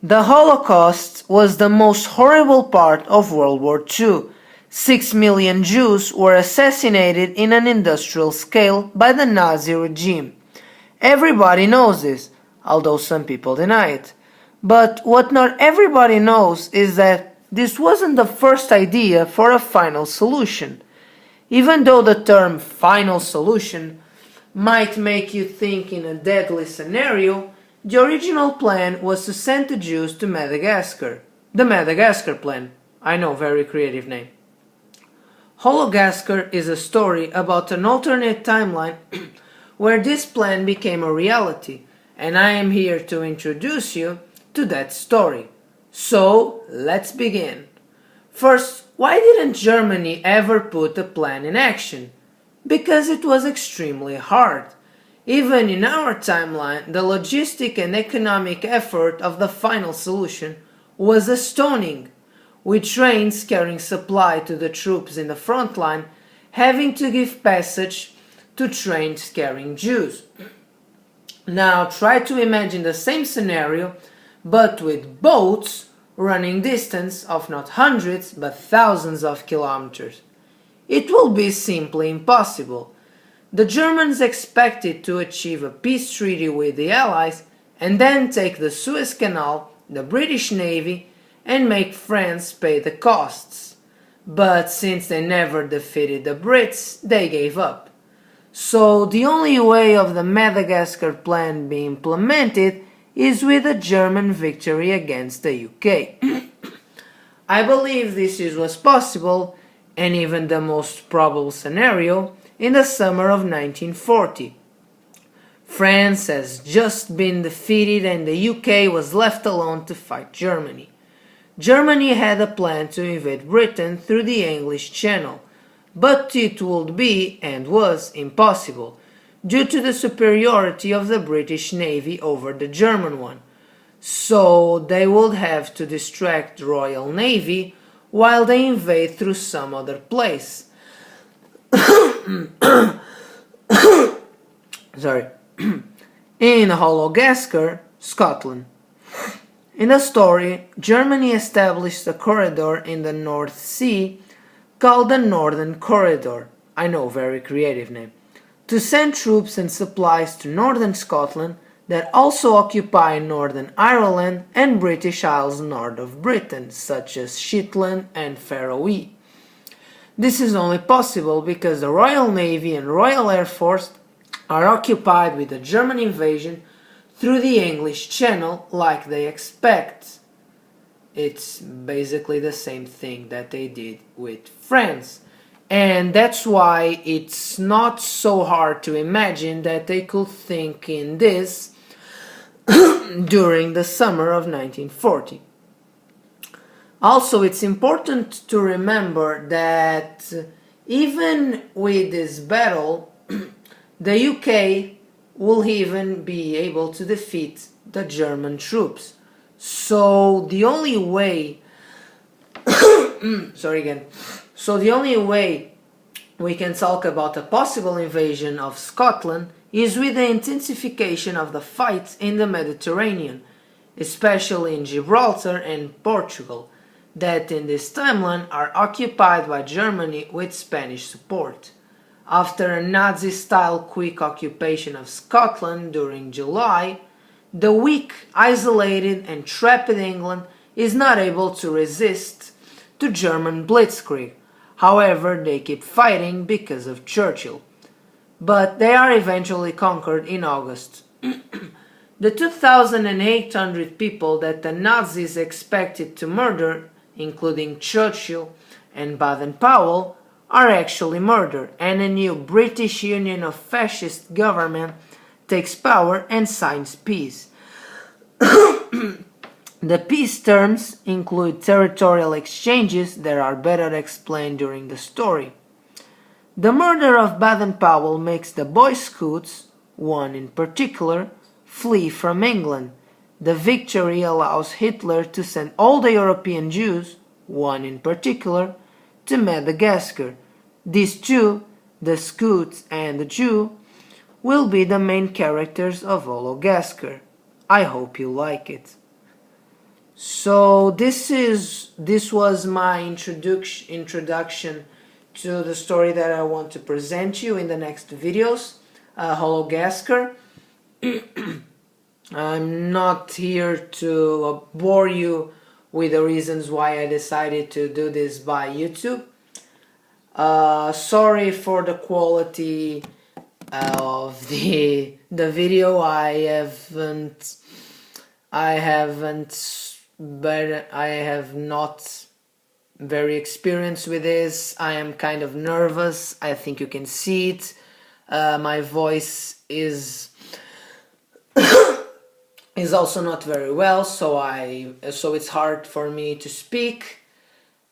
The Holocaust was the most horrible part of World War II. 6 million Jews were assassinated in an industrial scale by the Nazi regime. Everybody knows this, although some people deny it. But what not everybody knows is that this wasn't the first idea for a final solution. Even though the term final solution might make you think in a deadly scenario, the original plan was to send the Jews to Madagascar. The Madagascar Plan. I know, very creative name. Hologascar is a story about an alternate timeline where this plan became a reality, and I am here to introduce you to that story. So, let's begin. First, why didn't Germany ever put the plan in action? Because it was extremely hard. Even in our timeline, the logistic and economic effort of the final solution was astounding, with trains carrying supply to the troops in the front line having to give passage to trains carrying Jews. Now try to imagine the same scenario, but with boats running distance of not hundreds but thousands of kilometers. It will be simply impossible. The Germans expected to achieve a peace treaty with the Allies and then take the Suez Canal, the British Navy, and make France pay the costs. But since they never defeated the Brits, they gave up. So the only way of the Madagascar plan being implemented is with a German victory against the UK. I believe this was possible, and even the most probable scenario, in the summer of 1940. France has just been defeated and the UK was left alone to fight Germany. Germany had a plan to invade Britain through the English Channel, but it would be, and was, impossible, due to the superiority of the British Navy over the German one. So they would have to distract the Royal Navy while they invade through some other place. Sorry. In Hologascar, Scotland. In the story, Germany established a corridor in the North Sea called the Northern Corridor. I know, very creative name. To send troops and supplies to northern Scotland that also occupy Northern Ireland and British Isles north of Britain, such as Shetland and Faroe. This is only possible because the Royal Navy and Royal Air Force are occupied with the German invasion through the English Channel like they expect. It's basically the same thing that they did with France. And that's why it's not so hard to imagine that they could think in this during the summer of 1940. Also, it's important to remember that even with this battle, the UK will even be able to defeat the German troops. So the only way So the only way we can talk about a possible invasion of Scotland is with the intensification of the fights in the Mediterranean, especially in Gibraltar and Portugal, that in this timeline are occupied by Germany with Spanish support. After a Nazi-style quick occupation of Scotland during July, the weak, isolated and trapped England is not able to resist to German blitzkrieg. However, they keep fighting because of Churchill. But they are eventually conquered in August. The 2,800 people that the Nazis expected to murder, including Churchill and Baden-Powell, are actually murdered, and a new British Union of Fascist government takes power and signs peace. The peace terms include territorial exchanges that are better explained during the story. The murder of Baden-Powell makes the Boy Scouts, one in particular, flee from England. The victory allows Hitler to send all the European Jews, one in particular, to Madagascar. These two, the Scouts and the Jew, will be the main characters of Hologascar. I hope you like it. So this was my introduction to the story that I want to present you in the next videos, Madagascar. I'm not here to bore you with the reasons why I decided to do this by YouTube. Sorry for the quality of the video. I have not very experienced with this. I am kind of nervous. I think you can see it. My voice is also not very well, so it's hard for me to speak.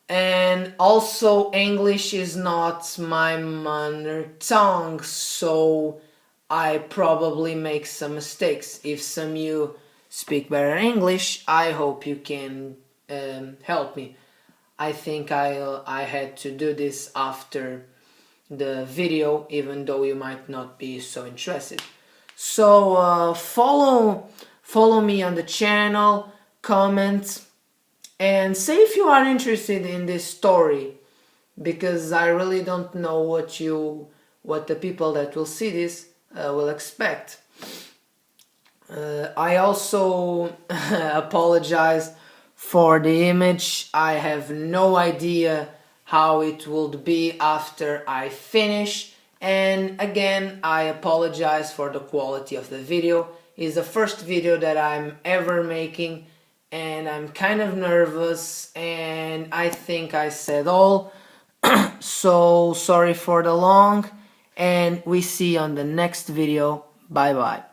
And also English is not my mother tongue, so I probably make some mistakes. If some of you speak better English, I hope you can help me. I think I had to do this after the video, even though you might not be so interested. So follow me on the channel, comment, and say if you are interested in this story, because I really don't know what the people that will see this will expect. I also apologize for the image. I have no idea how it would be after I finish, and again I apologize for the quality of the video. It's the first video that I'm ever making, and I'm kind of nervous, and I think I said all. So sorry for the long, and we see you on the next video. Bye bye.